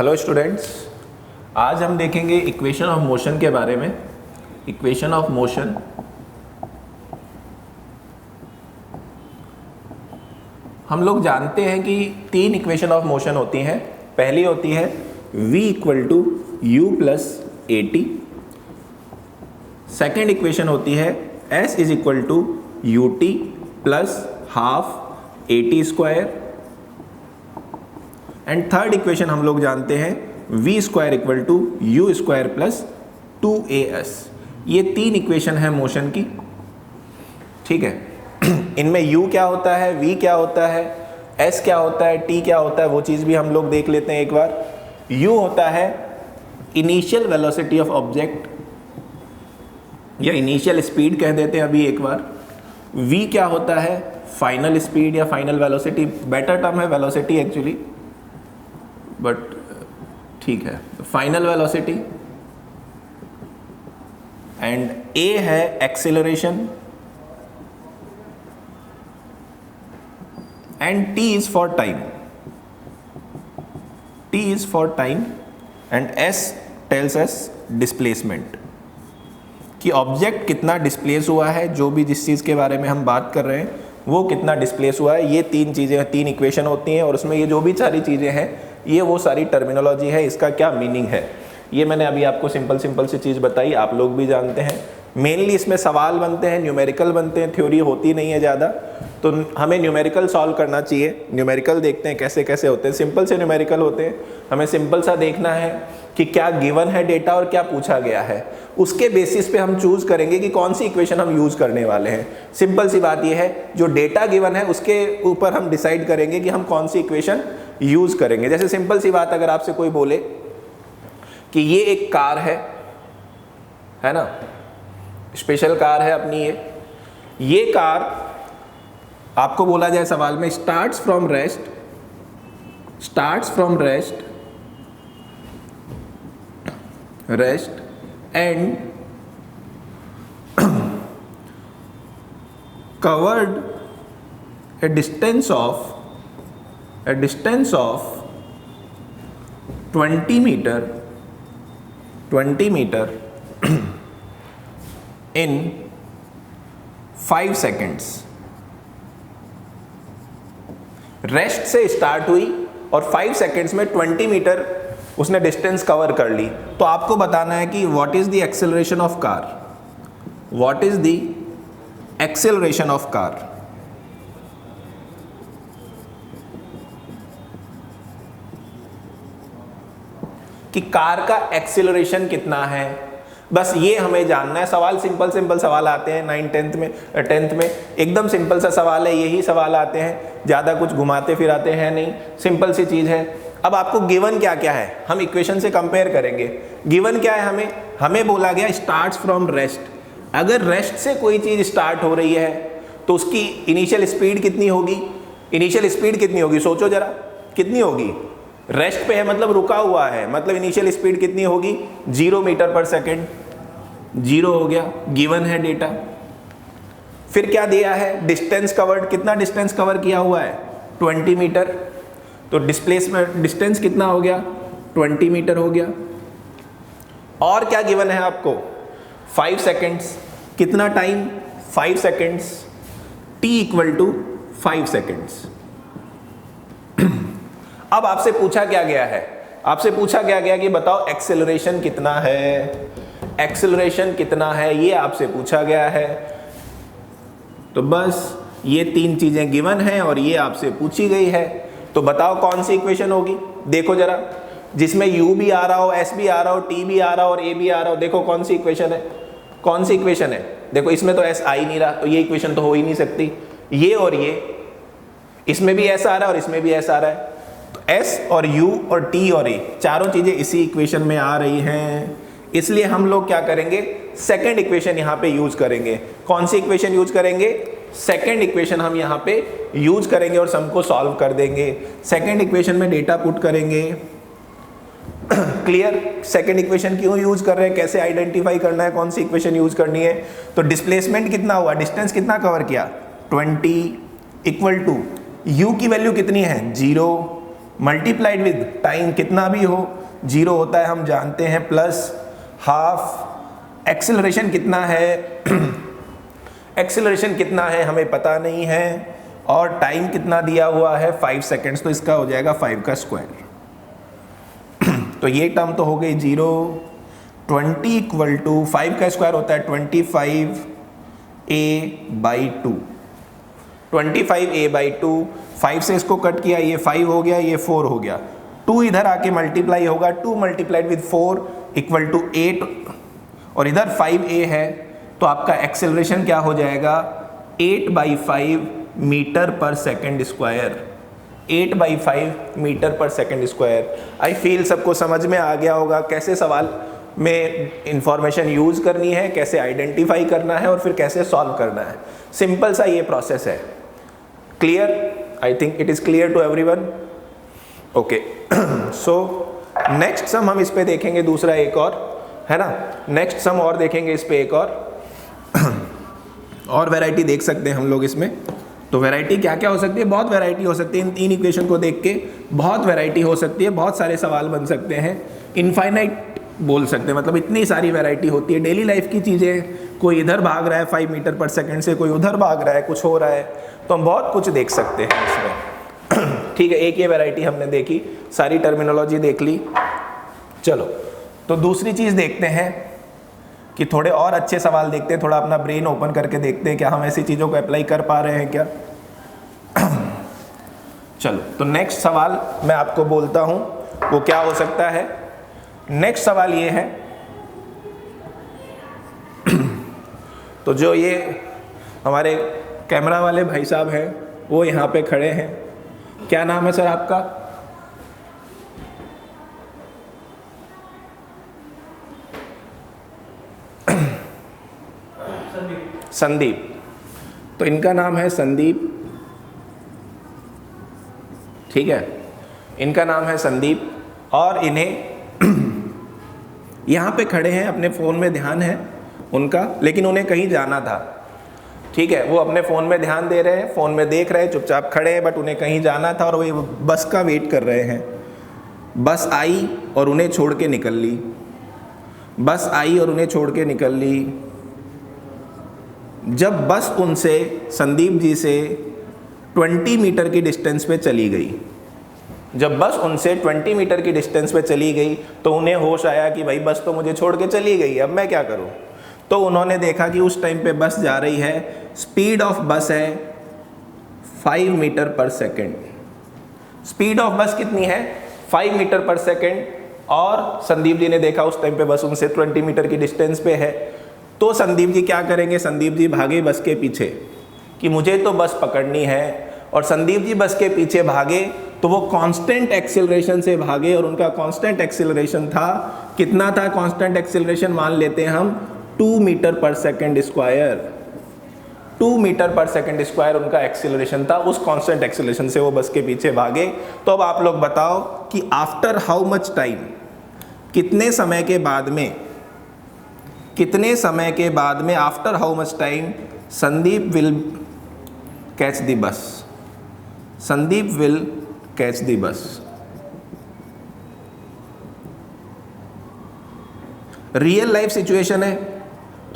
Hello students, आज हम देखेंगे इक्वेशन ऑफ मोशन के बारे में। इक्वेशन ऑफ मोशन हम लोग जानते हैं कि तीन इक्वेशन ऑफ मोशन होती हैं। पहली होती है v equal to U plus A T. Second equation होती है s is equal to U T plus half A T square. And third equation हम लोग जानते हैं v square equal to U square plus 2as। ये तीन equation है motion की, ठीक है। इनमें u क्या होता है, v क्या होता है, s क्या होता है, t क्या होता है, वो चीज़ भी हम लोग देख लेते हैं एक बार। u होता है इनिशियल वेलोसिटी ऑफ ऑब्जेक्ट या इनिशियल स्पीड कह देते हैं अभी एक बार। v क्या होता है, फाइनल स्पीड या फाइनल वेलोसिटी, बेटर टर्म है वेलोसिटी एक्चुअली, बट ठीक है, फाइनल वेलोसिटी। एंड a है acceleration and t is for time, t is for time and s tells us displacement, कि ऑब्जेक्ट कितना डिस्प्लेस हुआ है, जो भी जिस चीज़ के बारे में हम बात कर रहे हैं वो कितना डिस्प्लेस हुआ है। ये तीन चीज़ें, तीन इक्वेशन होती हैं और उसमें ये जो भी सारी चीज़ें हैं ये वो सारी टर्मिनोलॉजी है, इसका क्या मीनिंग है ये मैंने अभी आपको सिंपल सी चीज़ बताई, आप लोग भी जानते हैं। मेनली इसमें सवाल बनते हैं, न्यूमेरिकल बनते हैं, थ्योरी होती नहीं है ज़्यादा, तो हमें न्यूमेरिकल सॉल्व करना चाहिए। न्यूमेरिकल देखते हैं कैसे कैसे होते हैं, सिंपल से न्यूमेरिकल होते हैं। हमें सिंपल सा देखना है कि क्या गिवन है डेटा और क्या पूछा गया है, उसके बेसिस पे हम चूज करेंगे कि कौन सी इक्वेशन हम यूज करने वाले हैं। सिंपल सी बात यह है, जो डेटा गिवन है उसके ऊपर हम डिसाइड करेंगे कि हम कौन सी इक्वेशन यूज करेंगे। जैसे सिंपल सी बात, अगर आपसे कोई बोले कि ये एक कार है ना, स्पेशल कार है अपनी, ये कार आपको बोला जाए सवाल में starts from rest and covered a distance of 20 meter in 5 seconds। Rest से स्टार्ट हुई और 5 सेकेंड्स में 20 मीटर उसने डिस्टेंस कवर कर ली। तो आपको बताना है कि what is the acceleration of car, what is the acceleration of car. कि कार का एक्सेलरेशन कितना है, बस ये हमें जानना है। सवाल सिंपल सवाल आते हैं 9th 10th में एकदम सिंपल सा सवाल है, यही सवाल आते हैं, ज़्यादा कुछ घुमाते फिराते हैं नहीं, सिंपल सी चीज़ है। अब आपको गिवन क्या क्या है, हम इक्वेशन से कंपेयर करेंगे। गिवन क्या है, हमें बोला गया स्टार्ट्स फ्रॉम रेस्ट। अगर रेस्ट से कोई चीज़ स्टार्ट हो रही है तो उसकी इनिशियल स्पीड कितनी होगी, सोचो जरा, कितनी होगी। रेस्ट पे है मतलब रुका हुआ है, मतलब इनिशियल स्पीड कितनी होगी, 0 मीटर पर सेकेंड, 0 हो गया, गिवन है डेटा। फिर क्या दिया है, डिस्टेंस कवर्ड, कितना डिस्टेंस कवर किया हुआ है, 20 मीटर, तो डिस्प्लेसमेंट डिस्टेंस कितना हो गया, 20 मीटर हो गया। और क्या गिवन है आपको, 5 सेकेंड्स, कितना time, 5 seconds, t equal to 5 seconds. अब आपसे पूछा क्या गया है, कि बताओ एक्सेलरेशन कितना है, ये आपसे पूछा गया है। तो बस ये तीन चीजें गिवन हैं और ये आपसे पूछी गई है, तो बताओ कौन सी इक्वेशन होगी। देखो जरा, जिसमें u भी आ रहा हो, s भी आ रहा हो, t भी आ रहा हो और a भी आ रहा हो, देखो कौन सी इक्वेशन है, देखो इसमें तो s आ ही नहीं रहा, तो ये इक्वेशन तो हो ही नहीं सकती। ये और ये, इसमें भी s आ रहा है और इसमें भी s आ रहा है, तो s और u और t और a चारों चीजें इसी इक्वेशन में आ रही हैं। इसलिए हम लोग क्या करेंगे, सेकंड इक्वेशन यहाँ पे यूज करेंगे। कौन सी इक्वेशन यूज करेंगे, सेकंड इक्वेशन हम यहाँ पे यूज करेंगे और सम को सॉल्व कर देंगे। सेकंड इक्वेशन में डेटा पुट करेंगे। क्लियर, सेकंड इक्वेशन क्यों यूज कर रहे हैं, कैसे आइडेंटिफाई करना है, कौन सी इक्वेशन यूज करनी है। तो डिस्प्लेसमेंट कितना हुआ, डिस्टेंस कितना कवर किया, 20 इक्वल टू u की वैल्यू कितनी है 0 मल्टीप्लाइड विद टाइम कितना भी हो 0 होता है हम जानते हैं, प्लस हाफ। एक्सेलरेशन कितना है एक्सेलरेशन कितना है हमें पता नहीं है, और टाइम कितना दिया हुआ है 5 सेकेंड्स, तो इसका हो जाएगा 5 का स्क्वायर। तो ये टर्म तो हो गई 0। 20 इक्वल टू 5 का स्क्वायर होता है 25a/2। 25a/2, 5 से इसको कट किया, ये 5 हो गया, ये 4 हो गया, 2 इधर आके मल्टीप्लाई होगा, 2 मल्टीप्लाइड विद 4 इक्वल टू 8, और इधर 5a है, तो आपका एक्सेलरेशन क्या हो जाएगा 8/5 मीटर पर सेकेंड स्क्वायर। 8/5 मीटर पर सेकेंड स्क्वायर। आई फील सबको समझ में आ गया होगा कैसे सवाल में इंफॉर्मेशन यूज़ करनी है, कैसे आइडेंटिफाई करना है और फिर कैसे सॉल्व करना है। सिंपल सा ये प्रोसेस है। Clear? I think it is clear to everyone. Okay, so next sum हम इस पे देखेंगे, दूसरा एक और है ना, नेक्स्ट सम और देखेंगे इस पे एक और वैरायटी देख सकते हैं हम लोग इसमें। तो वैरायटी क्या क्या हो सकती है? बहुत वैरायटी हो सकती है। इन 3 इक्वेशन को देख के बहुत वैरायटी हो सकती है, बहुत सारे सवाल बन सकते हैं, इनफाइनाइट बोल सकते हैं, मतलब इतनी सारी वैरायटी होती है। डेली लाइफ की चीज़ें, कोई इधर भाग रहा है 5 मीटर पर सेकंड से, कोई उधर भाग रहा है, कुछ हो रहा है, तो हम बहुत कुछ देख सकते हैं इसमें। ठीक है, एक ये वैरायटी हमने देखी, सारी टर्मिनोलॉजी देख ली। चलो, तो दूसरी चीज़ देखते हैं कि थोड़े और अच्छे सवाल देखते हैं, थोड़ा अपना ब्रेन ओपन करके देखते हैं क्या हम ऐसी चीज़ों को अप्लाई कर पा रहे हैं क्या। चलो, तो नेक्स्ट सवाल मैं आपको बोलता हूँ वो क्या हो सकता है। नेक्स्ट सवाल ये है, तो जो ये हमारे कैमरा वाले भाई साहब हैं वो यहाँ पे खड़े हैं, क्या नाम है सर आपका? संदीप। तो इनका नाम है संदीप, ठीक है, इनका नाम है संदीप, और इन्हें यहाँ पे खड़े हैं, अपने फ़ोन में ध्यान है उनका, लेकिन उन्हें कहीं जाना था। ठीक है, वो अपने फ़ोन में ध्यान दे रहे हैं, फ़ोन में देख रहे हैं, चुपचाप खड़े हैं, बट उन्हें कहीं जाना था और वो बस का वेट कर रहे हैं। बस आई और उन्हें छोड़ के निकल ली, बस आई और उन्हें छोड़ के निकल ली। जब बस उनसे, संदीप जी से 20 मीटर की डिस्टेंस पे चली गई, जब बस उनसे 20 मीटर की डिस्टेंस पे चली गई, तो उन्हें होश आया कि भाई बस तो मुझे छोड़ के चली गई, अब मैं क्या करूं। तो उन्होंने देखा कि उस टाइम पे बस जा रही है, स्पीड ऑफ बस है 5 मीटर पर सेकेंड। स्पीड ऑफ बस कितनी है? 5 मीटर पर सेकेंड। और संदीप जी ने देखा उस टाइम पे बस उनसे 20 मीटर की डिस्टेंस पे है। तो संदीप जी क्या करेंगे? संदीप जी भागे बस के पीछे कि मुझे तो बस पकड़नी है, और संदीप जी बस के पीछे भागे तो वो कांस्टेंट एक्सेलरेशन से भागे, और उनका कांस्टेंट एक्सेलरेशन था, कितना था कांस्टेंट एक्सेलरेशन? मान लेते हैं हम 2 मीटर पर सेकेंड स्क्वायर। 2 मीटर पर सेकेंड स्क्वायर उनका एक्सेलरेशन था, उस कांस्टेंट एक्सेलरेशन से वो बस के पीछे भागे। तो अब आप लोग बताओ कि आफ्टर हाउ मच टाइम, कितने समय के बाद में, कितने समय के बाद में, after how much time Sandeep will catch the bus, Sandeep will catch the bus. Real life situation है,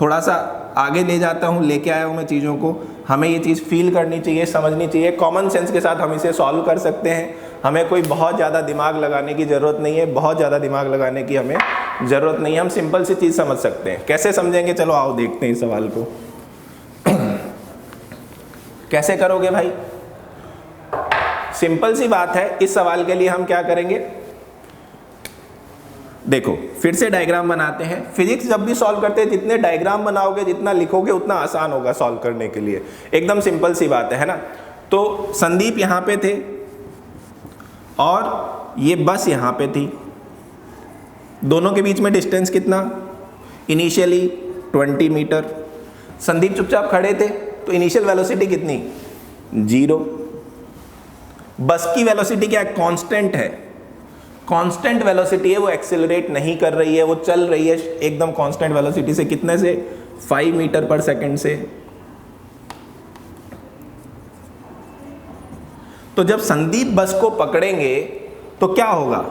थोड़ा सा आगे ले जाता हूँ, लेके आया हूँ मैं चीज़ों को। हमें ये चीज़ फील करनी चाहिए, समझनी चाहिए, कॉमन सेंस के साथ हम इसे सॉल्व कर सकते हैं। हमें कोई बहुत ज़्यादा दिमाग लगाने की ज़रूरत नहीं है, बहुत ज़्यादा दिमाग लगाने की हमें ज़रूरत नहीं है, हम सिंपल सी चीज़ समझ सकते हैं। कैसे समझेंगे? चलो आओ देखते हैं इस सवाल को। कैसे करोगे भाई? सिंपल सी बात है, इस सवाल के लिए हम क्या करेंगे? देखो, फिर से डायग्राम बनाते हैं। फिजिक्स जब भी सॉल्व करते हैं, जितने डायग्राम बनाओगे, जितना लिखोगे, उतना आसान होगा सॉल्व करने के लिए। एकदम सिंपल सी बात है ना। तो संदीप यहाँ पे थे और ये बस यहाँ पे थी, दोनों के बीच में डिस्टेंस कितना? Initially 20 metre. संदीप चुपचाप खड़े थे, तो इनिशियल वेलोसिटी कितनी? 0। बस की वेलोसिटी क्या है? कांस्टेंट है, कांस्टेंट वेलोसिटी है, वो एक्सेलरेट नहीं कर रही है, वो चल रही है एकदम कांस्टेंट वेलोसिटी से। कितने से? 5 मीटर पर सेकंड से। तो जब संदीप बस को पकड़ेंगे तो क्या होगा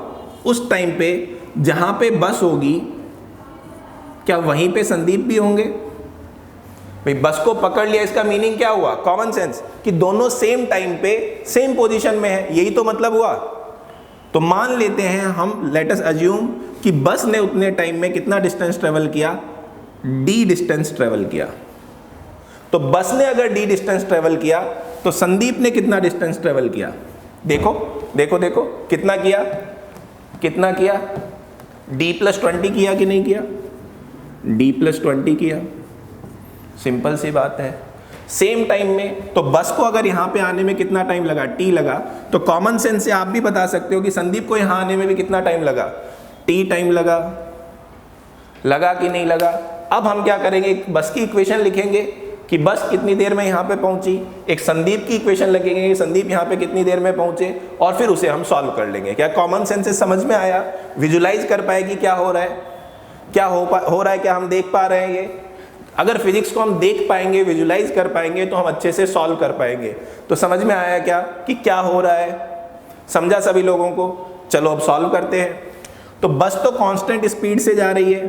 उस टाइम पे जहां पे बस होगी, क्या वहीं पे संदीप भी होंगे? भाई बस को पकड़ लिया, इसका मीनिंग क्या हुआ? कॉमन सेंस कि दोनों सेम टाइम पे सेम पोजीशन में है, यही तो मतलब हुआ। तो मान लेते हैं हम, लेट अस अज्यूम कि बस ने उतने टाइम में कितना डिस्टेंस ट्रेवल किया? d डिस्टेंस ट्रेवल किया। तो बस ने अगर d डिस्टेंस ट्रेवल किया तो संदीप ने कितना डिस्टेंस ट्रेवल किया? देखो देखो देखो, कितना किया, कितना किया? d+20 किया कि नहीं किया? d+20 किया। सिंपल सी बात है। सेम टाइम में, तो बस को अगर यहां पे आने में कितना टाइम लगा? t लगा। तो कॉमन सेंस से आप भी बता सकते हो कि संदीप को यहां आने में भी कितना टाइम लगा? t टाइम लगा। लगा कि नहीं लगा? अब हम क्या करेंगे, एक बस की इक्वेशन लिखेंगे कि बस कितनी देर में यहां पे पहुंची, एक संदीप की इक्वेशन लिखेंगे कि संदीप यहां पे कितनी देर में पहुंचे, और फिर उसे हम सॉल्व कर लेंगे। क्या कॉमन सेंस से समझ में आया? विजुलाइज कर पाएगी क्या हो रहा है, क्या हो रहा है, क्या हम देख पा रहे हैं? ये अगर फिजिक्स को हम देख पाएंगे, विजुलाइज कर पाएंगे, तो हम अच्छे से सॉल्व कर पाएंगे। तो समझ में आया क्या कि क्या हो रहा है? समझा सभी लोगों को? चलो अब सॉल्व करते हैं। तो बस तो कांस्टेंट स्पीड से जा रही है,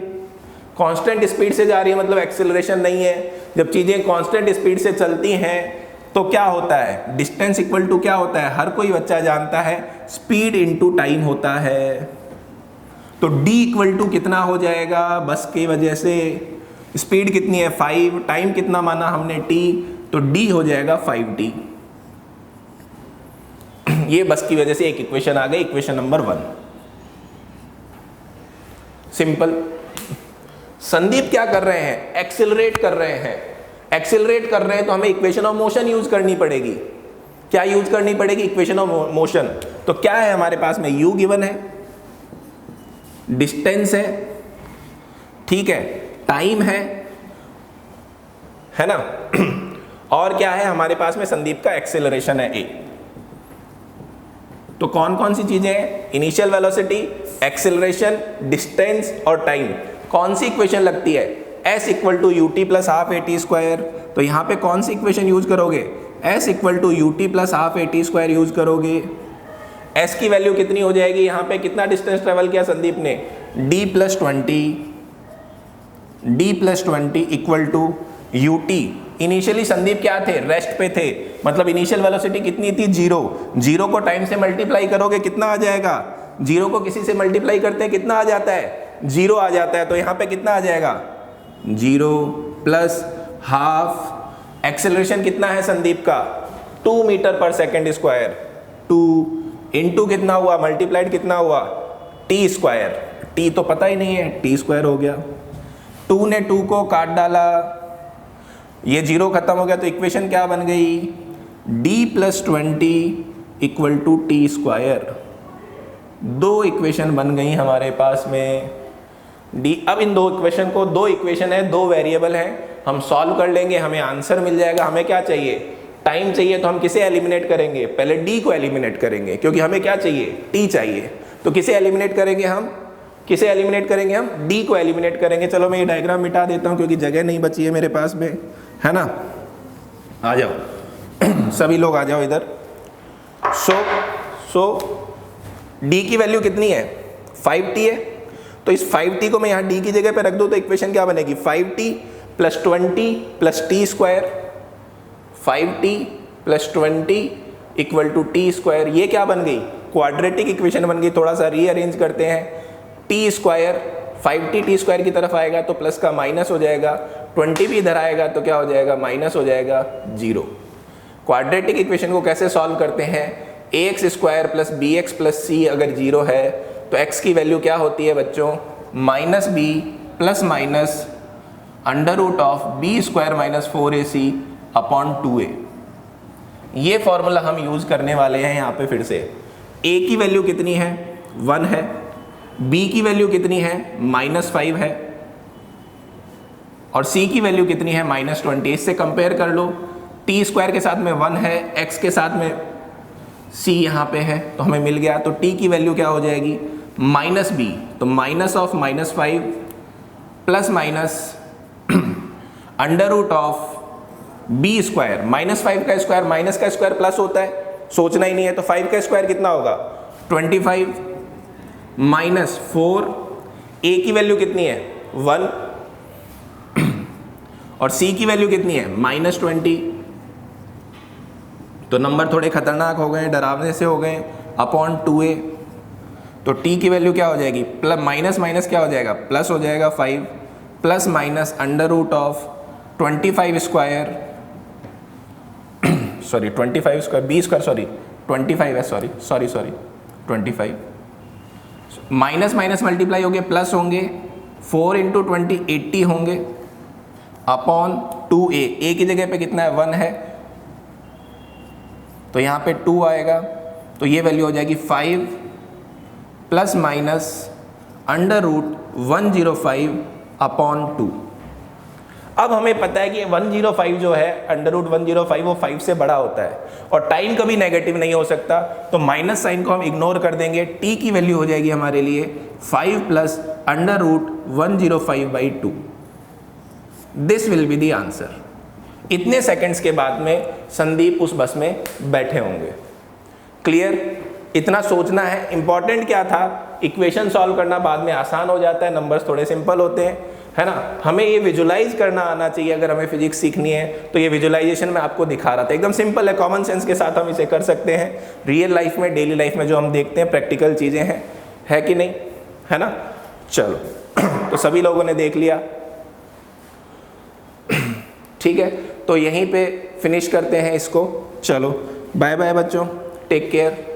कांस्टेंट स्पीड से जा रही है मतलब एक्सेलरेशन नहीं है। जब चीजें कांस्टेंट स्पीड से चलती हैं तो क्या होता है? डिस्टेंस इक्वल टू क्या होता है? हर कोई बच्चा जानता है, स्पीड इनटू टाइम होता है। तो d इक्वल टू कितना हो जाएगा? बस की वजह से स्पीड कितनी है? 5, टाइम कितना माना हमने? t, तो d हो जाएगा 5t। ये बस की वजह से एक इक्वेशन आ गई, इक्वेशन नंबर 1। सिंपल। संदीप क्या कर रहे हैं? एक्सेलरेट कर रहे हैं। एक्सेलरेट कर रहे हैं तो हमें इक्वेशन ऑफ मोशन यूज करनी पड़ेगी। क्या यूज करनी पड़ेगी? Equation of motion. तो क्या है हमारे पास में? u गिवन है, डिस्टेंस है, ठीक है, टाइम है ना, और क्या है हमारे पास में? संदीप का एक्सेलरेशन है a। तो कौन कौन सी चीजें हैं? इनिशियल वेलोसिटी, एक्सेलरेशन, डिस्टेंस और टाइम। कौन सी इक्वेशन लगती है? s equal to U T plus half A T square. तो यहाँ पे कौन सी इक्वेशन यूज करोगे? s equal to U T plus half A T square use करोगे। s की वैल्यू कितनी हो जाएगी? यहाँ पे कितना डिस्टेंस ट्रेवल किया संदीप ने? d+20 equal to U T. Initially Sandeep क्या थे? रेस्ट पे थे, मतलब इनिशियल वेलोसिटी कितनी थी? 0। 0 को टाइम से मल्टीप्लाई करोगे कितना आ जाएगा? 0 को किसी से मल्टीप्लाई करते हैं कितना आ जाता है? 0 आ जाता है। तो यहाँ पे कितना आ जाएगा? 0 प्लस हाफ। एक्सेलरेशन कितना है संदीप का? 2 मीटर पर सेकेंड स्क्वायर। 2 इंटू कितना हुआ? मल्टीप्लाइड कितना हुआ? T square. टी तो पता ही नहीं है, टी स्क्वायर हो गया। 2 ने 2 को काट डाला, ये 0 खत्म हो गया, तो इक्वेशन क्या बन गई? d+20 equal to T square. 2 equation बन गई हमारे पास में d। अब इन 2 इक्वेशन को, 2 इक्वेशन है, 2 वेरिएबल है, हम सॉल्व कर लेंगे, हमें आंसर मिल जाएगा। हमें क्या चाहिए? टाइम चाहिए। तो हम किसे एलिमिनेट करेंगे? पहले d को एलिमिनेट करेंगे, क्योंकि हमें क्या चाहिए? t चाहिए। तो किसे एलिमिनेट करेंगे हम? किसे एलिमिनेट करेंगे हम? d को एलिमिनेट करेंगे। चलो मैं ये डायग्राम मिटा देता हूँ क्योंकि जगह नहीं बची है मेरे पास में, है ना। आ जाओ सभी लोग आ जाओ इधर। सो d की वैल्यू कितनी है? 5t है। तो इस 5t को मैं यहाँ d की जगह पे रख दूँ तो इक्वेशन क्या बनेगी? 5t plus 20 plus T square. 5t plus 20 equal to T square. ये क्या बन गई? क्वाड्रेटिक इक्वेशन बन गई। थोड़ा सा रीअरेंज करते हैं। T square, 5t T square की तरफ आएगा तो प्लस का माइनस हो जाएगा, 20 भी इधर आएगा तो क्या हो जाएगा? माइनस हो जाएगा, 0। क्वाड्रेटिक इक्वेशन को कैसे सॉल्व करते हैं? ax square plus B X plus C अगर 0 है तो x की वैल्यू क्या होती है बच्चों? Minus B plus minus under root of B square minus 4ac upon 2a। ये फॉर्मूला हम यूज करने वाले हैं यहाँ पे फिर से। a की वैल्यू कितनी है? 1 है। b की वैल्यू कितनी है? -5 है। और c की वैल्यू कितनी है? -20। इससे कंपेयर कर लो। t स्क्वायर के साथ में 1 है, x के साथ में c यहाँ पे है, तो हमें मिल गया। तो t की वैल्यू क्या हो जाएगी? -b, तो minus of -5 plus minus under root of b square. -5 का स्क्वायर माइनस का स्क्वायर प्लस होता है, सोचना ही नहीं है। तो 5 का स्क्वायर कितना होगा? 25 माइनस 4, ए की वैल्यू कितनी है 1 और सी की वैल्यू कितनी है -20। तो नंबर थोड़े खतरनाक हो गए, डरावने से हो गए, अपॉन 2a। तो t की वैल्यू क्या हो जाएगी, प्लस माइनस माइनस क्या हो जाएगा, प्लस हो जाएगा 5 plus minus under root of 25 square sorry 25 square 20 square sorry 25 है सॉरी 25 माइनस माइनस मल्टीप्लाई होंगे प्लस होंगे 4 इंटू 20 80 होंगे अपॉन 2a। a की जगह पे कितना है 1 है तो यहाँ पे 2 आएगा तो ये वैल्यू हो जाएगी 5 plus minus under root 105 upon 2। अब हमें पता है कि 105 जो है अंडर रूट 105 वो 5 से बड़ा होता है और टाइम कभी नेगेटिव नहीं हो सकता, तो माइनस साइन को हम इग्नोर कर देंगे। t की वैल्यू हो जाएगी हमारे लिए 5 plus under root 105/2। This will be the answer. इतने सेकंड्स के बाद में संदीप उस बस में बैठे होंगे। क्लियर? इतना सोचना है। इंपॉर्टेंट क्या था, इक्वेशन सॉल्व करना बाद में आसान हो जाता है, नंबर्स थोड़े सिंपल होते हैं, है ना। हमें ये विजुलाइज करना आना चाहिए। अगर हमें फिजिक्स सीखनी है तो ये विजुलाइजेशन मैं आपको दिखा रहा था, एकदम सिंपल है, कॉमन सेंस के साथ हम इसे कर सकते हैं। रियल लाइफ में, डेली लाइफ में जो हम देखते हैं प्रैक्टिकल चीज़ें हैं, है कि नहीं, है ना। चलो तो सभी लोगों ने देख लिया, ठीक है। तो यहीं पे फिनिश करते हैं इसको। चलो बाय बाय बच्चों, टेक केयर।